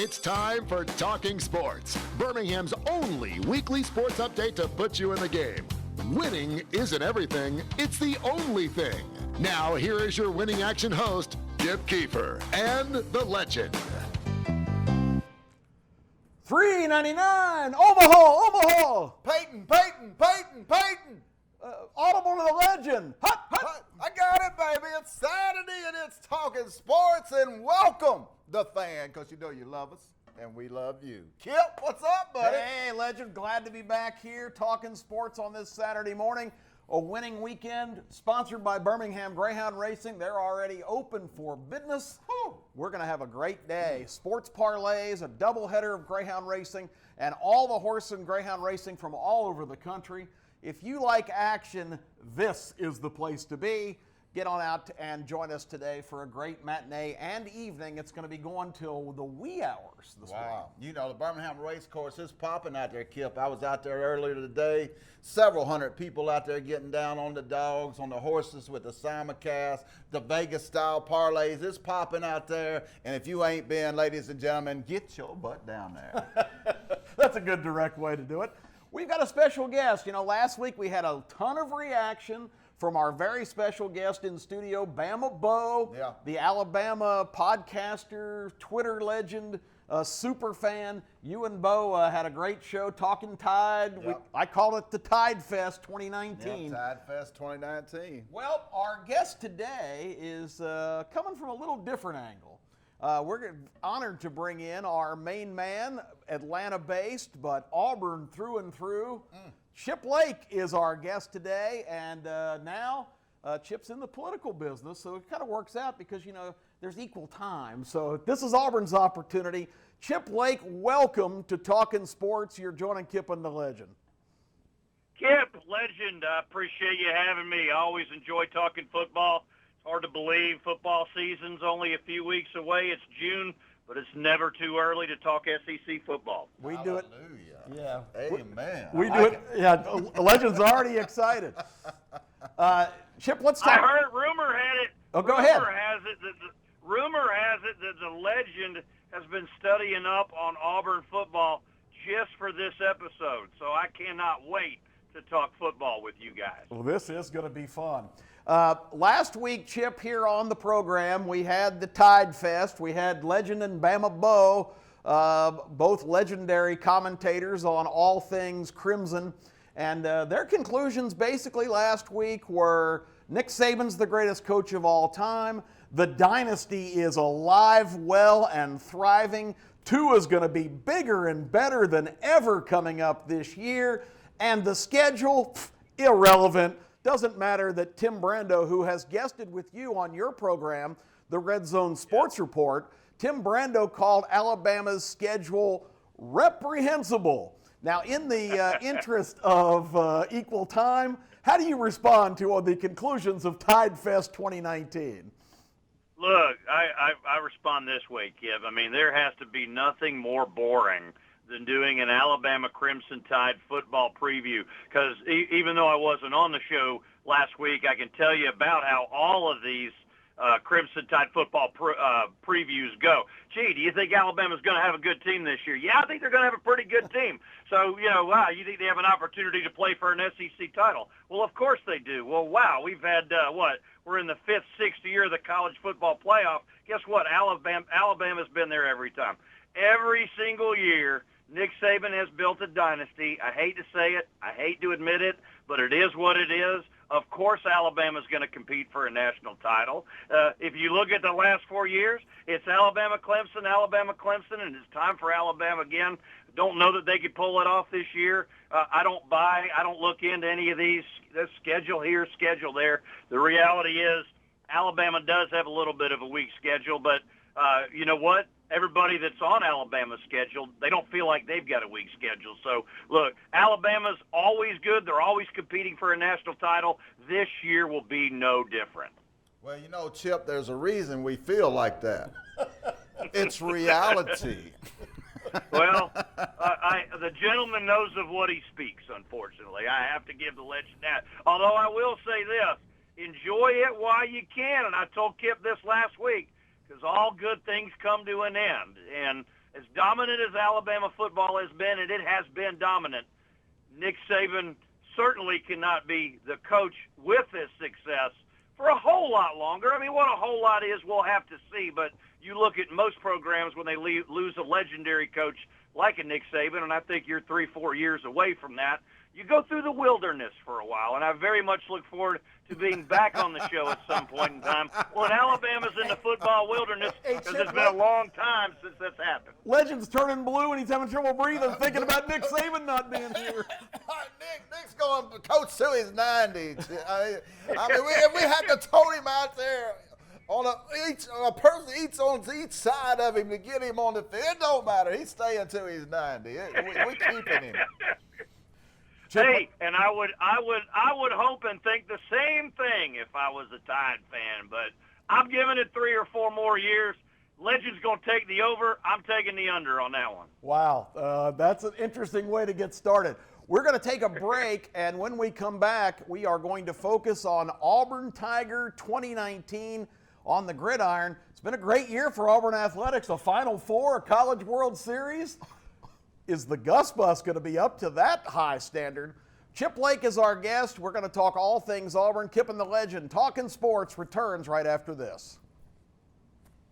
It's time for Talking Sports, Birmingham's only weekly sports update to put you in the game. Winning isn't everything, it's the only thing. Now, here is your winning action host, Kip Kiefer, and the legend. $3.99, Omaha! Peyton! Audible to the legend. Hut. I got it, baby. It's Saturday and it's Talking Sports, and welcome the fan, because you know you love us and we love you. Kip, what's up, buddy? Hey, legend. Glad to be back here talking sports on this Saturday morning. A winning weekend sponsored by Birmingham Greyhound Racing. They're already open for business. We're going to have a great day. Sports parlays, a doubleheader of Greyhound Racing, and all the horse and Greyhound Racing from all over the country. If you like action, this is the place to be. Get on out and join us today for a great matinee and evening. It's going to be going till the wee hours this morning. Wow. You know, the Birmingham race course is popping out there, Kip. I was out there earlier today. Several hundred people out there getting down on the dogs, on the horses with the simulcast, the Vegas-style parlays. It's popping out there. And if you ain't been, ladies and gentlemen, get your butt down there. That's a good direct way to do it. We've got a special guest. You know, last week we had a ton of reaction from our very special guest in studio, Bama Bo, the Alabama podcaster, Twitter legend, super fan. You and Bo had a great show, Talking Tide. Yep. I call it the Tide Fest 2019. Tide Fest 2019. Well, our guest today is coming from a little different angle. We're honored to bring in our main man, Atlanta-based, but Auburn through and through. Chip Lake is our guest today, and now Chip's in the political business, so it kind of works out because, you know, there's equal time. So this is Auburn's opportunity. Chip Lake, welcome to Talking Sports. You're joining Kip and the Legend. Kip, legend, I appreciate you having me. I always enjoy talking football. It's hard to believe football season's only a few weeks away. It's June, but it's never too early to talk SEC football. We do it. Yeah. Amen. We do it. Yeah, the Legend's already excited. Chip, let's talk. I heard rumor had it. Oh, go ahead. Rumor has it that the Legend has been studying up on Auburn football just for this episode. So I cannot wait to talk football with you guys. Well, this is going to be fun. Last week, Chip, here on the program, we had the Tide Fest. We had Legend and Bama Bo, both legendary commentators on all things Crimson. And their conclusions basically last week were Nick Saban's the greatest coach of all time. The dynasty is alive, well, and thriving. Tua is going to be bigger and better than ever coming up this year. And the schedule, irrelevant. Doesn't matter that Tim Brando, who has guested with you on your program, the Red Zone Sports Report, Tim Brando called Alabama's schedule reprehensible. Now, in the interest of equal time, how do you respond to the conclusions of Tide Fest 2019? Look, I respond this way, Kip. I mean, there has to be nothing more boring than doing an Alabama Crimson Tide football preview, because even though I wasn't on the show last week, I can tell you about how all of these Crimson Tide football previews go. Gee, do you think Alabama's going to have a good team this year? Yeah, I think they're going to have a pretty good team. So, you know, wow, you think they have an opportunity to play for an SEC title? Well, of course they do. Well, wow, we've had, we're in the 5th, 6th year of the college football playoff. Guess what? Alabama's been there every time. Every single year, Nick Saban has built a dynasty. I hate to say it. I hate to admit it, but it is what it is. Of course, Alabama's going to compete for a national title. If you look at the last 4 years, it's Alabama-Clemson, and it's time for Alabama again. Don't know that they could pull it off this year. I don't look into any of these, this schedule here, schedule there. The reality is Alabama does have a little bit of a weak schedule, but you know what? Everybody that's on Alabama's schedule, they don't feel like they've got a weak schedule. So, look, Alabama's always good. They're always competing for a national title. This year will be no different. Well, you know, Chip, there's a reason we feel like that. It's reality. Well, the gentleman knows of what he speaks, unfortunately. I have to give the Legend that. Although I will say this, enjoy it while you can. And I told Kip this last week, because all good things come to an end. And as dominant as Alabama football has been, and it has been dominant, Nick Saban certainly cannot be the coach with this success for a whole lot longer. I mean, what a whole lot is, we'll have to see. But you look at most programs when they lose a legendary coach like a Nick Saban, and I think you're 3-4 years away from that. You go through the wilderness for a while, and I very much look forward to being back on the show at some point in time when Alabama's in the football wilderness, because it's been a long time since that's happened. Legend's turning blue and he's having trouble breathing, thinking about Nick Saban not being here. Nick's going to coach to his 90s. I mean, if we had to tote him out there on a person each on each side of him to get him on the field, it don't matter. He's staying till he's 90. We keeping him. Hey, and I would hope and think the same thing if I was a Tide fan, but I'm giving it 3 or 4 more years. Legend's going to take the over. I'm taking the under on that one. Wow, that's an interesting way to get started. We're going to take a break, and when we come back, we are going to focus on Auburn Tiger 2019 on the gridiron. It's been a great year for Auburn athletics, a Final Four, a College World Series. Is the Gus Bus going to be up to that high standard? Chip Lake is our guest. We're going to talk all things Auburn. Kip and the Legend, Talking Sports, returns right after this.